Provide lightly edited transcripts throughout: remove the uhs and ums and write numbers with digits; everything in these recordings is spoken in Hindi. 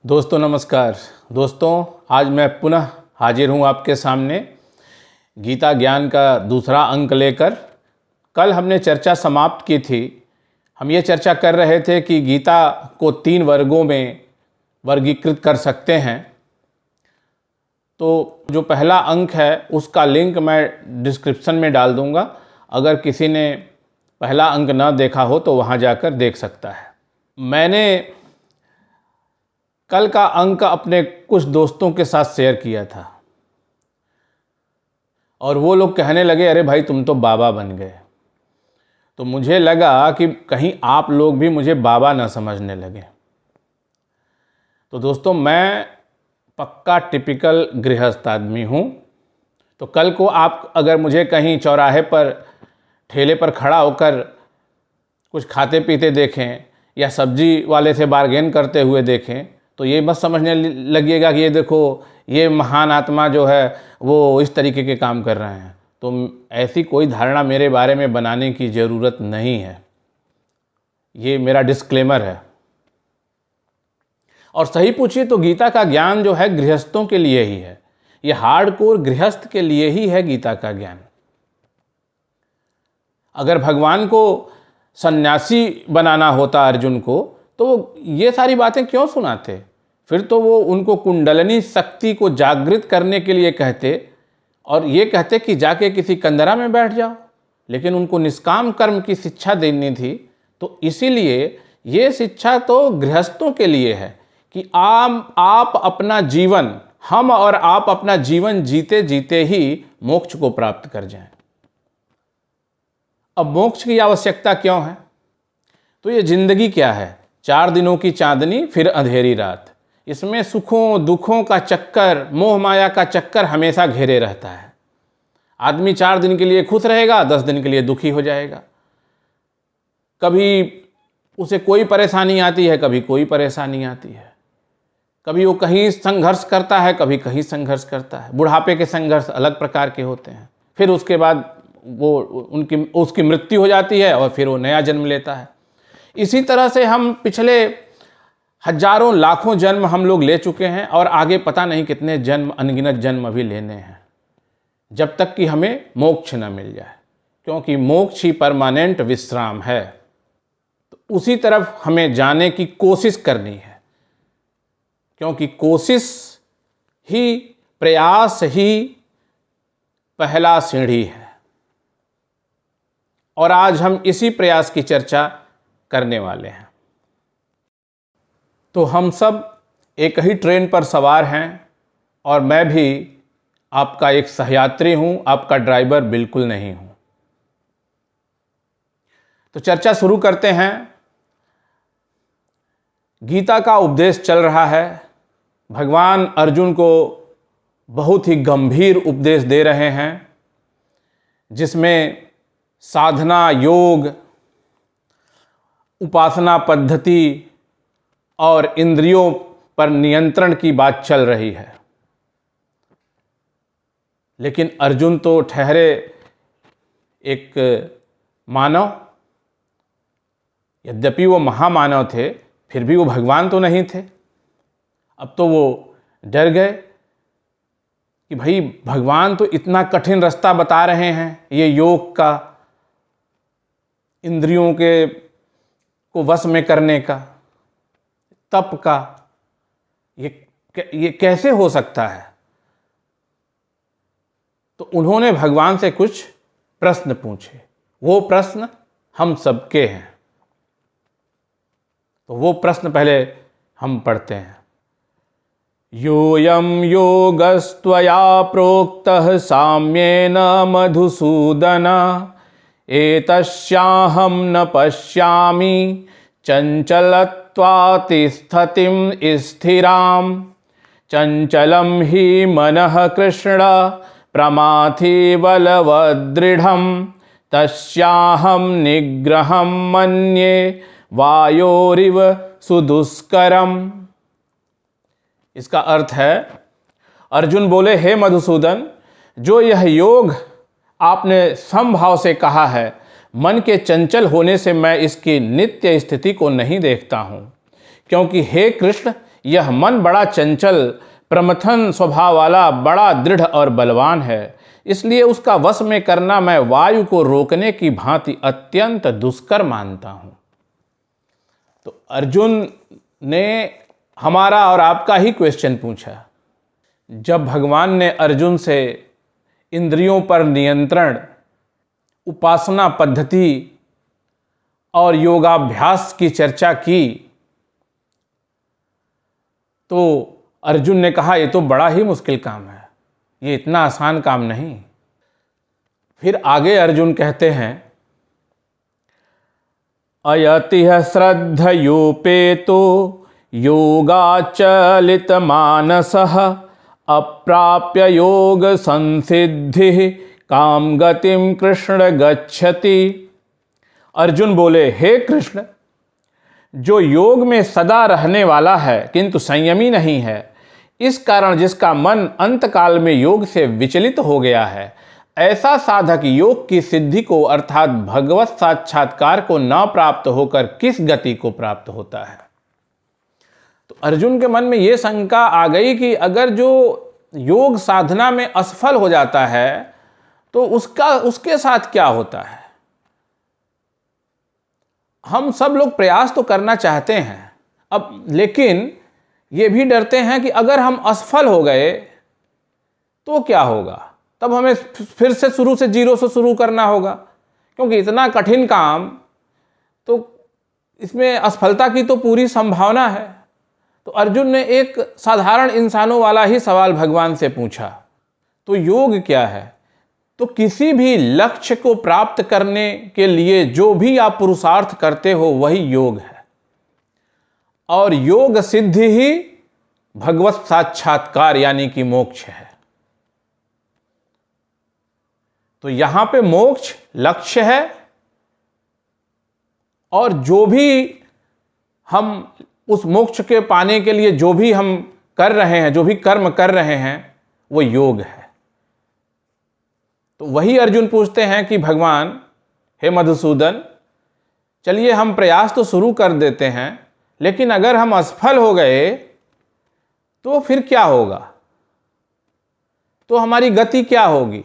दोस्तों नमस्कार। दोस्तों आज मैं पुनः हाजिर हूँ आपके सामने गीता ज्ञान का दूसरा अंक लेकर। कल हमने चर्चा समाप्त की थी। हम ये चर्चा कर रहे थे कि गीता को 3 वर्गों में वर्गीकृत कर सकते हैं। तो जो पहला अंक है उसका लिंक मैं डिस्क्रिप्शन में डाल दूँगा। अगर किसी ने पहला अंक ना देखा हो तो वहाँ जाकर देख सकता है। मैंने कल का अंक अपने कुछ दोस्तों के साथ शेयर किया था और वो लोग कहने लगे, अरे भाई तुम तो बाबा बन गए। तो मुझे लगा कि कहीं आप लोग भी मुझे बाबा ना समझने लगे। तो दोस्तों मैं पक्का टिपिकल गृहस्थ आदमी हूँ। तो कल को आप अगर मुझे कहीं चौराहे पर ठेले पर खड़ा होकर कुछ खाते पीते देखें या सब्जी वाले से बार्गेन करते हुए देखें तो ये मत समझने लगिएगा कि ये देखो ये महान आत्मा जो है वो इस तरीके के काम कर रहे हैं। तो ऐसी कोई धारणा मेरे बारे में बनाने की ज़रूरत नहीं है। ये मेरा डिस्क्लेमर है। और सही पूछिए तो गीता का ज्ञान जो है गृहस्थों के लिए ही है। ये हार्डकोर गृहस्थ के लिए ही है गीता का ज्ञान। अगर भगवान को सन्यासी बनाना होता अर्जुन को तो ये सारी बातें क्यों सुनाते? फिर तो वो उनको कुंडलिनी शक्ति को जागृत करने के लिए कहते और ये कहते कि जाके किसी कंदरा में बैठ जाओ। लेकिन उनको निष्काम कर्म की शिक्षा देनी थी। तो इसीलिए ये शिक्षा तो गृहस्थों के लिए है कि आप अपना जीवन, हम और आप अपना जीवन जीते जीते ही मोक्ष को प्राप्त कर जाएं। अब मोक्ष की आवश्यकता क्यों है? तो ये जिंदगी क्या है? 4 दिनों की चांदनी फिर अंधेरी रात। इसमें सुखों दुखों का चक्कर, मोह माया का चक्कर हमेशा घेरे रहता है। आदमी 4 दिन के लिए खुश रहेगा, 10 दिन के लिए दुखी हो जाएगा। कभी उसे कोई परेशानी आती है, कभी कोई परेशानी आती है। कभी वो कहीं संघर्ष करता है, कभी कहीं संघर्ष करता है। बुढ़ापे के संघर्ष अलग प्रकार के होते हैं। फिर उसके बाद वो उसकी मृत्यु हो जाती है और फिर वो नया जन्म लेता है। इसी तरह से हम पिछले हजारों लाखों जन्म हम लोग ले चुके हैं और आगे पता नहीं कितने जन्म, अनगिनत जन्म अभी लेने हैं, जब तक कि हमें मोक्ष न मिल जाए। क्योंकि मोक्ष ही परमानेंट विश्राम है। तो उसी तरफ हमें जाने की कोशिश करनी है। क्योंकि कोशिश ही, प्रयास ही पहला सीढ़ी है। और आज हम इसी प्रयास की चर्चा करने वाले हैं। तो हम सब एक ही ट्रेन पर सवार हैं और मैं भी आपका एक सहयात्री हूं, आपका ड्राइवर बिल्कुल नहीं हूं। तो चर्चा शुरू करते हैं। गीता का उपदेश चल रहा है। भगवान अर्जुन को बहुत ही गंभीर उपदेश दे रहे हैं, जिसमें साधना, योग, उपासना पद्धति और इंद्रियों पर नियंत्रण की बात चल रही है। लेकिन अर्जुन तो ठहरे एक मानव। यद्यपि वो महामानव थे, फिर भी वो भगवान तो नहीं थे। अब तो वो डर गए कि भाई भगवान तो इतना कठिन रास्ता बता रहे हैं, ये योग का, इंद्रियों के को वश में करने का, तप का, ये कैसे हो सकता है? तो उन्होंने भगवान से कुछ प्रश्न पूछे। वो प्रश्न हम सबके हैं। तो वो प्रश्न पहले हम पढ़ते हैं। योऽयं योगस्त्वया प्रोक्तः साम्येन मधुसूदन, एतस्याहं न पश्यामि चञ्चलत्वातिस्थितिं स्थिरां, चञ्चलं हि मनः कृष्ण प्रमाथि बलवदृढं, तस्याहं निग्रहं मन्ये वायोरिव सुदुष्करम्। इसका अर्थ है, अर्जुन बोले, हे मधुसूदन, जो यह योग आपने समभाव से कहा है, मन के चंचल होने से मैं इसकी नित्य स्थिति को नहीं देखता हूँ। क्योंकि हे कृष्ण, यह मन बड़ा चंचल प्रमथन स्वभाव वाला, बड़ा दृढ़ और बलवान है, इसलिए उसका वश में करना मैं वायु को रोकने की भांति अत्यंत दुष्कर मानता हूं। तो अर्जुन ने हमारा और आपका ही क्वेश्चन पूछा। जब भगवान ने अर्जुन से इंद्रियों पर नियंत्रण, उपासना पद्धति और योगाभ्यास की चर्चा की, तो अर्जुन ने कहा ये तो बड़ा ही मुश्किल काम है, ये इतना आसान काम नहीं। फिर आगे अर्जुन कहते हैं, अयतिह श्रद्धयोपेतो योगाचलित मानसः अप्राप्य योग संसिद्धि काम गतिम कृष्ण गच्छति। अर्जुन बोले, हे कृष्ण, जो योग में सदा रहने वाला है किंतु संयमी नहीं है, इस कारण जिसका मन अंतकाल में योग से विचलित हो गया है, ऐसा साधक योग की सिद्धि को अर्थात भगवत साक्षात्कार को न प्राप्त होकर किस गति को प्राप्त होता है। तो अर्जुन के मन में यह शंका आ गई कि अगर जो योग साधना में असफल हो जाता है तो उसके साथ क्या होता है। हम सब लोग प्रयास तो करना चाहते हैं, अब लेकिन ये भी डरते हैं कि अगर हम असफल हो गए तो क्या होगा, तब हमें फिर से जीरो से शुरू करना होगा, क्योंकि इतना कठिन काम, तो इसमें असफलता की तो पूरी संभावना है। तो अर्जुन ने एक साधारण इंसानों वाला ही सवाल भगवान से पूछा, तो योग क्या है। तो किसी भी लक्ष्य को प्राप्त करने के लिए जो भी आप पुरुषार्थ करते हो वही योग है, और योग सिद्धि ही भगवत साक्षात्कार यानी कि मोक्ष है। तो यहां पे मोक्ष लक्ष्य है, और जो भी हम उस मोक्ष के पाने के लिए जो भी हम कर रहे हैं, जो भी कर्म कर रहे हैं, वो योग है। तो वही अर्जुन पूछते हैं कि भगवान, हे मधुसूदन, चलिए हम प्रयास तो शुरू कर देते हैं, लेकिन अगर हम असफल हो गए तो फिर क्या होगा, तो हमारी गति क्या होगी।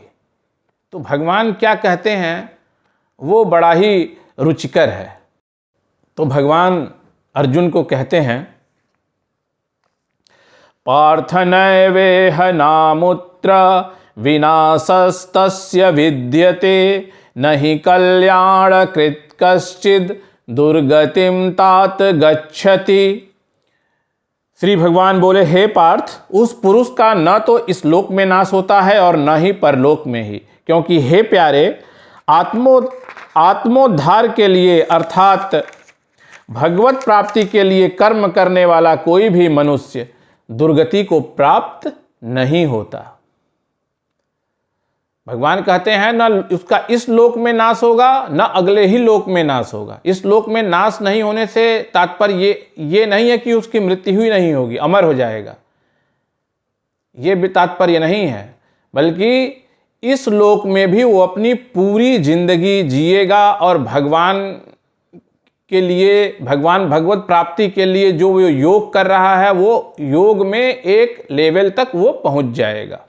तो भगवान क्या कहते हैं वो बड़ा ही रुचिकर है। तो भगवान अर्जुन को कहते हैं, पार्थ नैवेह नामुत्र विनाशस्तस्य विद्यते नहि कल्याण कृत कश्चिद दुर्गतिम तात गच्छति। श्री भगवान बोले, हे पार्थ, उस पुरुष का न तो इस लोक में नाश होता है और न ही परलोक में ही, क्योंकि हे प्यारे, आत्मोद्धार के लिए अर्थात भगवत प्राप्ति के लिए कर्म करने वाला कोई भी मनुष्य दुर्गति को प्राप्त नहीं होता। भगवान कहते हैं न उसका इस लोक में नाश होगा न अगले ही लोक में नाश होगा। इस लोक में नाश नहीं होने से तात्पर्य ये नहीं है कि उसकी मृत्यु ही नहीं होगी, अमर हो जाएगा, ये भी तात्पर्य नहीं है, बल्कि इस लोक में भी वो अपनी पूरी जिंदगी जिएगा और भगवान के लिए, भगवत प्राप्ति के लिए जो वो योग कर रहा है, वो योग में एक लेवल तक वो पहुंच जाएगा।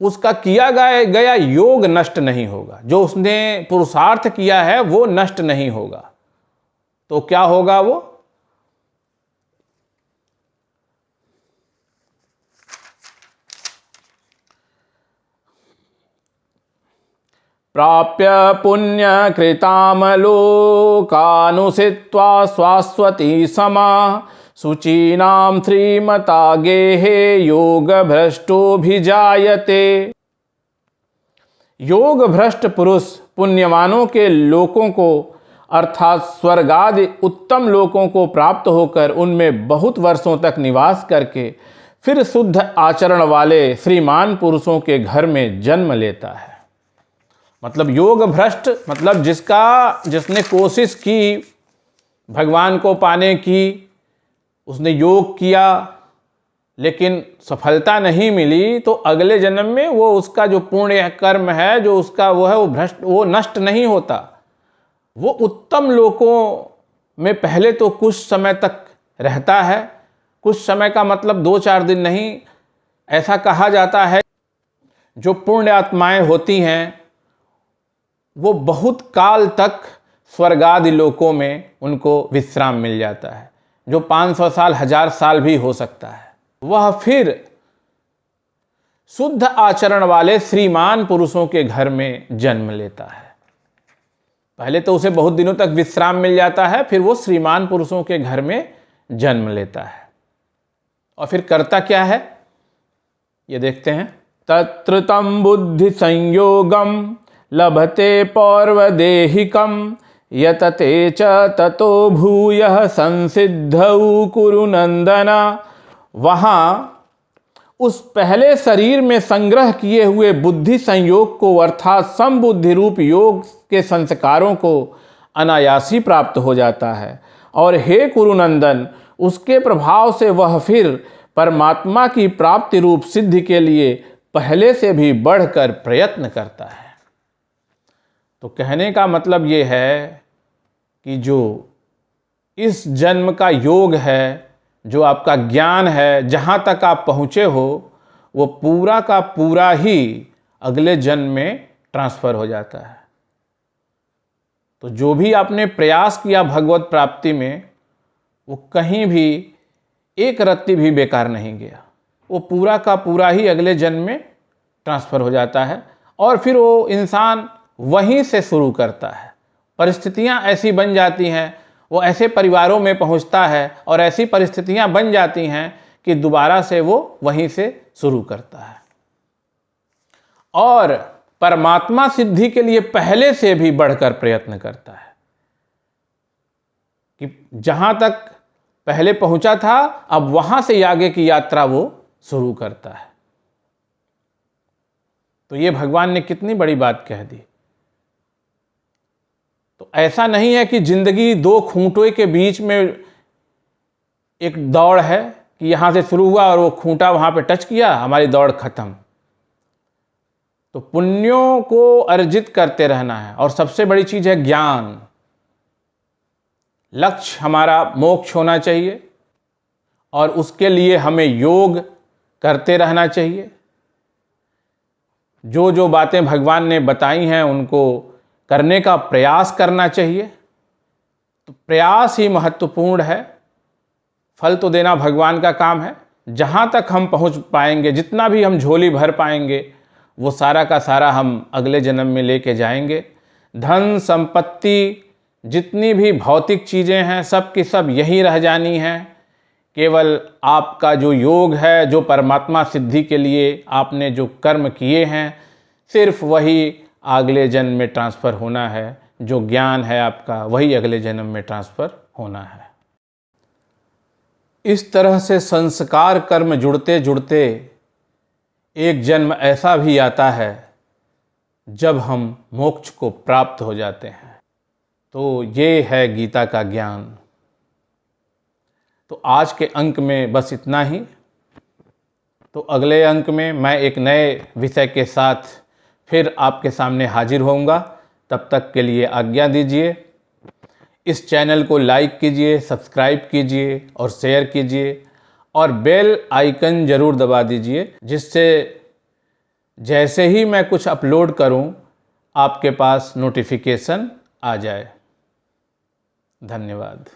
उसका किया गया योग नष्ट नहीं होगा, जो उसने पुरुषार्थ किया है वो नष्ट नहीं होगा। तो क्या होगा वो, प्राप्य पुण्य कृताम लोकानुसित्वा स्वास्वती समा शुचीनाम श्रीमता गेहे योग भ्रष्टोभिजायते। योग भ्रष्ट पुरुष पुण्यवानों के लोकों को अर्थात स्वर्गादि उत्तम लोकों को प्राप्त होकर उनमें बहुत वर्षों तक निवास करके फिर शुद्ध आचरण वाले श्रीमान पुरुषों के घर में जन्म लेता है। मतलब योग भ्रष्ट मतलब जिसने कोशिश की भगवान को पाने की, उसने योग किया लेकिन सफलता नहीं मिली, तो अगले जन्म में वो उसका जो पुण्य कर्म है जो उसका वो है वो भ्रष्ट, वो नष्ट नहीं होता, वो उत्तम लोकों में पहले तो कुछ समय तक रहता है। कुछ समय का मतलब 2-4 दिन नहीं, ऐसा कहा जाता है जो पुण्य आत्माएं होती हैं वो बहुत काल तक स्वर्गादि लोकों में उनको विश्राम मिल जाता है, जो 500 साल 1000 साल भी हो सकता है। वह फिर शुद्ध आचरण वाले श्रीमान पुरुषों के घर में जन्म लेता है। पहले तो उसे बहुत दिनों तक विश्राम मिल जाता है, फिर वो श्रीमान पुरुषों के घर में जन्म लेता है। और फिर करता क्या है ये देखते हैं। तत्र तम बुद्धि संयोगम लभते पौर्वदेहिकम यतते च ततो भूयः संसिद्धौ कुरु नंदना। वहां उस पहले शरीर में संग्रह किए हुए बुद्धि संयोग को अर्थात समबुद्धि रूप योग के संस्कारों को अनायासी प्राप्त हो जाता है। और हे कुरुनंदन, उसके प्रभाव से वह फिर परमात्मा की प्राप्ति रूप सिद्धि के लिए पहले से भी बढ़कर प्रयत्न करता है। तो कहने का मतलब ये है कि जो इस जन्म का योग है, जो आपका ज्ञान है, जहाँ तक आप पहुँचे हो, वो पूरा का पूरा ही अगले जन्म में ट्रांसफ़र हो जाता है। तो जो भी आपने प्रयास किया भगवत प्राप्ति में, वो कहीं भी एक रत्ती भी बेकार नहीं गया। वो पूरा का पूरा ही अगले जन्म में ट्रांसफ़र हो जाता है और फिर वो इंसान वहीं से शुरू करता है। परिस्थितियाँ ऐसी बन जाती हैं, वो ऐसे परिवारों में पहुंचता है और ऐसी परिस्थितियां बन जाती हैं कि दोबारा से वो वहीं से शुरू करता है और परमात्मा सिद्धि के लिए पहले से भी बढ़कर प्रयत्न करता है कि जहां तक पहले पहुंचा था अब वहां से आगे की यात्रा वो शुरू करता है। तो ये भगवान ने कितनी बड़ी बात कह दी। तो ऐसा नहीं है कि जिंदगी दो खूंटों के बीच में एक दौड़ है कि यहां से शुरू हुआ और वो खूंटा वहां पे टच किया, हमारी दौड़ खत्म। तो पुण्यों को अर्जित करते रहना है और सबसे बड़ी चीज है ज्ञान। लक्ष्य हमारा मोक्ष होना चाहिए और उसके लिए हमें योग करते रहना चाहिए। जो जो बातें भगवान ने बताई हैं उनको करने का प्रयास करना चाहिए। तो प्रयास ही महत्वपूर्ण है, फल तो देना भगवान का काम है। जहाँ तक हम पहुँच पाएंगे, जितना भी हम झोली भर पाएंगे, वो सारा का सारा हम अगले जन्म में लेके जाएंगे। धन संपत्ति जितनी भी भौतिक चीज़ें हैं सब की सब यहीं रह जानी हैं। केवल आपका जो योग है, जो परमात्मा सिद्धि के लिए आपने जो कर्म किए हैं, सिर्फ वही अगले जन्म में ट्रांसफ़र होना है। जो ज्ञान है आपका वही अगले जन्म में ट्रांसफ़र होना है। इस तरह से संस्कार कर्म जुड़ते जुड़ते एक जन्म ऐसा भी आता है जब हम मोक्ष को प्राप्त हो जाते हैं। तो ये है गीता का ज्ञान। तो आज के अंक में बस इतना ही। तो अगले अंक में मैं एक नए विषय के साथ फिर आपके सामने हाजिर होऊंगा। तब तक के लिए आज्ञा दीजिए। इस चैनल को लाइक कीजिए, सब्सक्राइब कीजिए और शेयर कीजिए और बेल आइकन ज़रूर दबा दीजिए, जिससे जैसे ही मैं कुछ अपलोड करूं आपके पास नोटिफिकेशन आ जाए। धन्यवाद।